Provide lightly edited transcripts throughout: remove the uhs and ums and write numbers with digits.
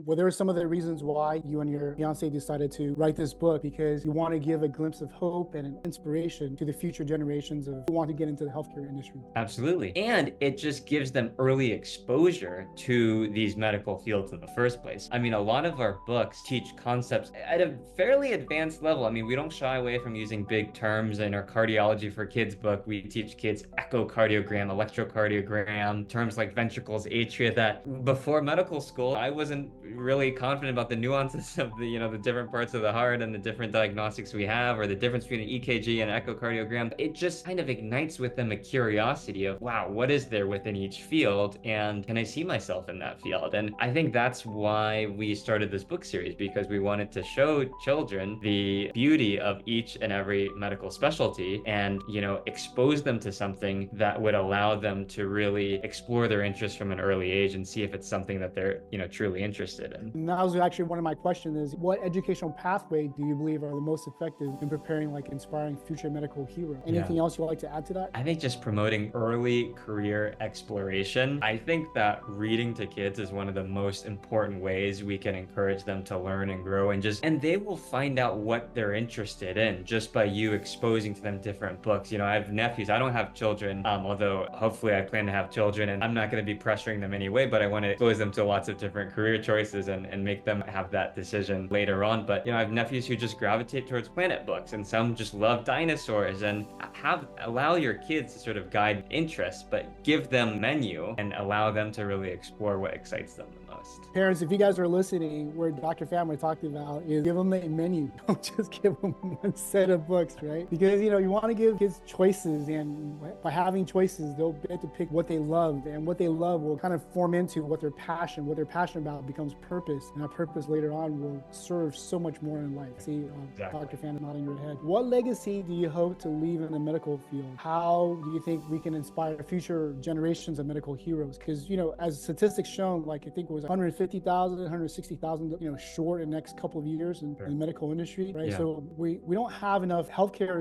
Well, there are some of the reasons why you and your fiance decided to write this book, because you want to give a glimpse of hope and an inspiration to the future generations of who want to get into the healthcare industry. Absolutely. And it just gives them early exposure to these medical fields in the first place. I mean, a lot of our books teach concepts at a fairly advanced level. I mean, we don't shy away from using big terms. In our cardiology for kids book, we teach kids echocardiogram, electrocardiogram, terms like ventricles, atria, that before medical school, I wasn't really confident about the nuances of the different parts of the heart and the different diagnostics we have, or the difference between an EKG and echocardiogram. It just kind of ignites with them a curiosity of, wow, what is there within each field? And can I see myself in that field? And I think that's why we started this book series, because we wanted to show children the beauty of each and every medical specialty and, expose them to something that would allow them to really explore their interests from an early age and see if it's something that they're, truly interested in. And that was actually one of my questions: is what educational pathway do you believe are the most effective in preparing, like, inspiring future medical heroes? Anything else you'd like to add to that? I think just promoting early career exploration. I think that reading to kids is one of the most important ways we can encourage them to learn and grow, and they will find out what they're interested in just by you exposing to them different books. I have nephews. I don't have children, although hopefully I plan to have children, and I'm not going to be pressuring them anyway, but I want to expose them to lots of different career choices and make them have that decision later on. But, I have nephews who just gravitate towards planet books, and some just love dinosaurs, and allow your kids to sort of guide interests, but give them menu and allow them to really explore what excites them the most. Parents, if you guys are listening, where Dr. Pham talked about is give them a menu. Don't just give them one set of books, right? Because, you want to give kids choices, and by having choices, they'll be able to pick what they love, and what they love will kind of form into what they're passionate about becomes purpose, and that purpose later on will serve so much more in life. See, Exactly. Dr. Pham nodding your head. What legacy do you hope to leave in the medical field? How do you think we can inspire future generations of medical heroes? Because, as statistics shown, like, I think it was 150,000, 160,000, short in the next couple of years in the medical industry, right? Yeah. So we don't have enough. Healthcare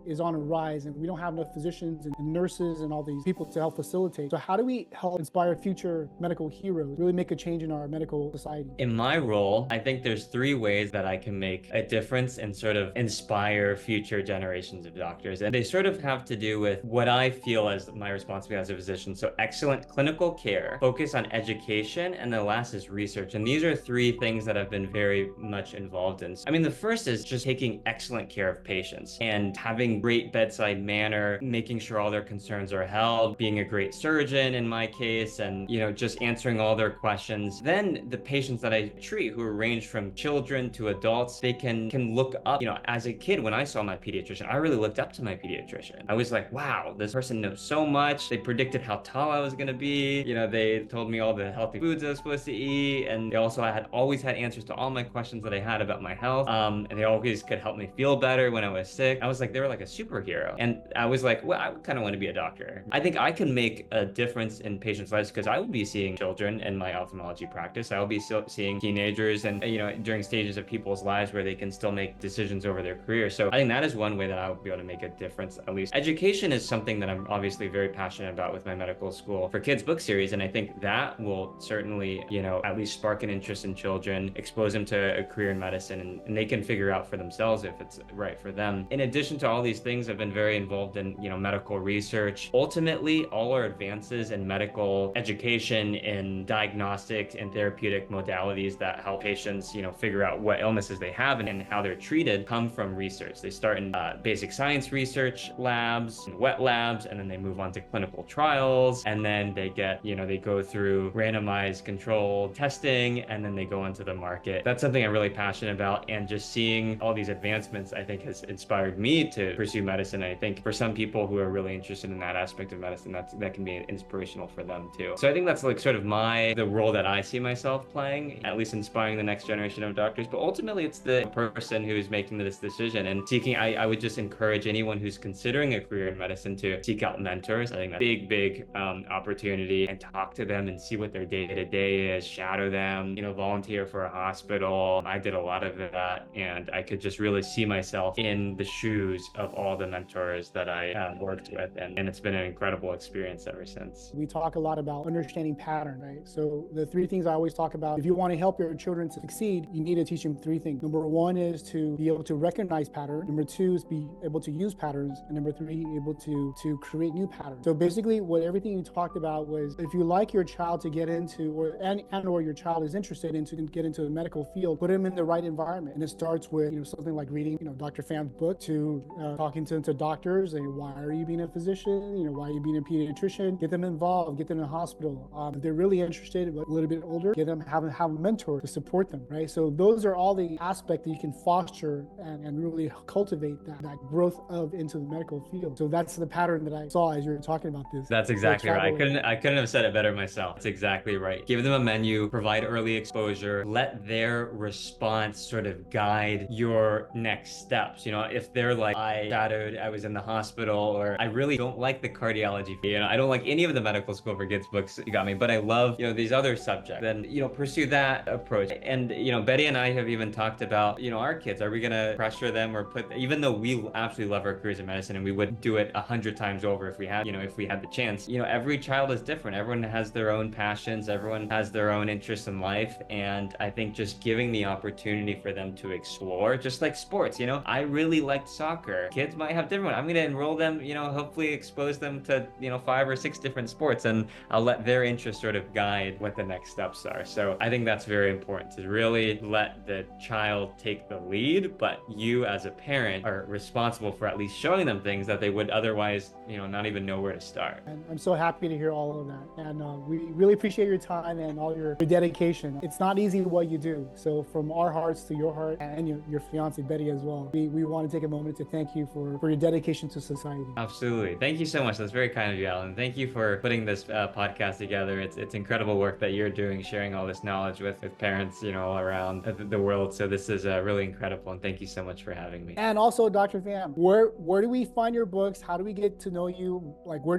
is on a rise, and we don't have enough physicians and nurses and all these people to help facilitate. So how do we help inspire future medical heroes, really make a change in our medical society? In my role, I think there's three ways that I can make a difference and sort of inspire future generations of doctors. And they sort of have to do with what I feel as my responsibility as a physician. So excellent clinical care, focus on education, and the last is research. And these are three things that I've been very much involved in. I mean, the first is just taking excellent care of patients and having great bedside manner, making sure all their concerns are held, being a great surgeon in my case, and, just answering all their questions. Then the patients that I treat, who range from children to adults, they can look up. As a kid, when I saw my pediatrician, I really looked up to my pediatrician. I was like, wow, this person knows so much. They predicted how tall I was going to be. They told me all the healthy foods I was supposed to eat. And they also always had answers to all my questions that I had about my health. And they always could help me feel better when I was sick. I was like, they were like a superhero. And I was like, well, I kind of want to be a doctor. I think I can make a difference in patients' lives, because I will be seeing children in my ophthalmology practice. I will be seeing teenagers and, during stages of people's lives where they can still make decisions over their career. So I think that is one way that I would be able to make a difference, at least. Education is something that I'm obviously very passionate about with my medical school for kids book series. And I think that will certainly, at least spark an interest in children, expose them to a career in medicine, and they can figure out for themselves if it's right for them. In addition to all these things, I've been very involved in, medical research. Ultimately, all our advances in medical education, in diagnostic and therapeutic modalities that help patients, figure out what illnesses they have and how they're treated, come from research. They start in basic science research labs, and wet labs, and then they move on to clinical trials, and then they get, they go through randomized controlled testing, and then they go into the market. That's something I'm really passionate about, and just seeing all these advancements, I think, has inspired me to pursue medicine. I think for some people who are really interested in that aspect of medicine, that can be inspirational for them too. So I think that's like sort of the role that I see myself playing, at least inspiring the next generation of doctors. But ultimately, it's the person who's making this decision and seeking. I would just encourage anyone who's considering a career in medicine to seek out mentors. I think that's a big opportunity, and talk to them and see what their day-to-day is shadow them, volunteer for a hospital. I did a lot of that, and I could just really see myself in the shoes of all the mentors that I worked with. And it's been an incredible experience ever since. We talk a lot about understanding pattern, right? So the three things I always talk about, if you want to help your children to succeed, you need to teach them three things. Number one is to be able to recognize patterns. Number two is be able to use patterns. And number three, able to create new patterns. So basically what everything you talked about was, if you like your child to get into, or your child is interested in to get into the medical field, put them in the right environment. And it starts with, something like reading, Dr. Pham's book, to talking to doctors, and why are you being a physician? Why are you being a pediatrician? Get them involved, get them in a hospital. If they're really interested, but a little bit older, get them, have a mentor to support them, right? So those are all the aspects that you can foster and really cultivate that growth of into the medical field. So that's the pattern that I saw as you were talking about this. That's exactly right. I couldn't have said it better myself. That's exactly right. Give them a menu, provide early exposure, let their response sort of guide your next steps. If they're like, I was in the hospital, or I really don't like the cardiology, I don't like any of the medical school for kids books you got me, but I love, these other subjects, then, pursue that approach. And, Betty and I have even talked about, our kids, are we going to pressure them or even though we absolutely love our careers in medicine and we would do it 100 times over if we had the chance, every child is different. Everyone has their own passions. Everyone has their own interests in life. And I think just giving the opportunity for them to explore, just like sports, I really liked soccer. Kids might have different. I'm going to enroll them, hopefully expose them to, 5 or 6 different sports, and I'll let their interests sort of guide what the next steps are. So I think that's very important, to really let the child take the lead, but you as a parent are responsible for at least showing them things that they would otherwise, not even know where to start. And I'm so happy to hear all of that. And we really appreciate your time and all your dedication. It's not easy what you do. So from our hearts to your heart, and your fiance, Betty, as well, we want to take a moment to thank you for your dedication to society. Absolutely. Thank you so much. That's very kind of you, Alan. Thank you for putting this podcast together. It's incredible work that you're doing, sharing all this knowledge with parents, all around the world. So this is really incredible. And thank you so much for having me. And also, Dr. Pham, where do we find your books? How do we get to know you?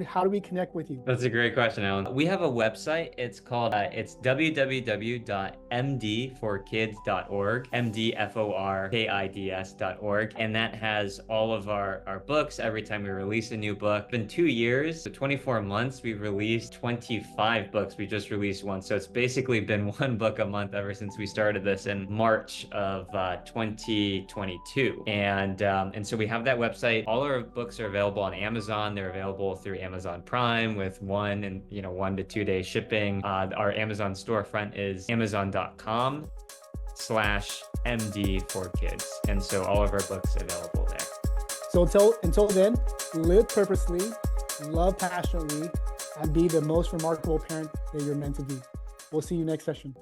How do we connect with you? That's a great question, Alan. We have a website. It's called, it's www.mdforkids.org, mdforkids.org. And that has all of our books every time we release a new book. It's been 2 years, so 24 months, we've released 25 books. We just released one. So it's basically been one book a month ever since we started this in March of 2022. And so we have that website. All our books are available on Amazon. They're available through Amazon Prime with 1 to 2 day shipping. Our Amazon storefront is amazon.com/MD4Kids. And so all of our books are available there. So until then, live purposely, love passionately, and be the most remarkable parent that you're meant to be. We'll see you next session.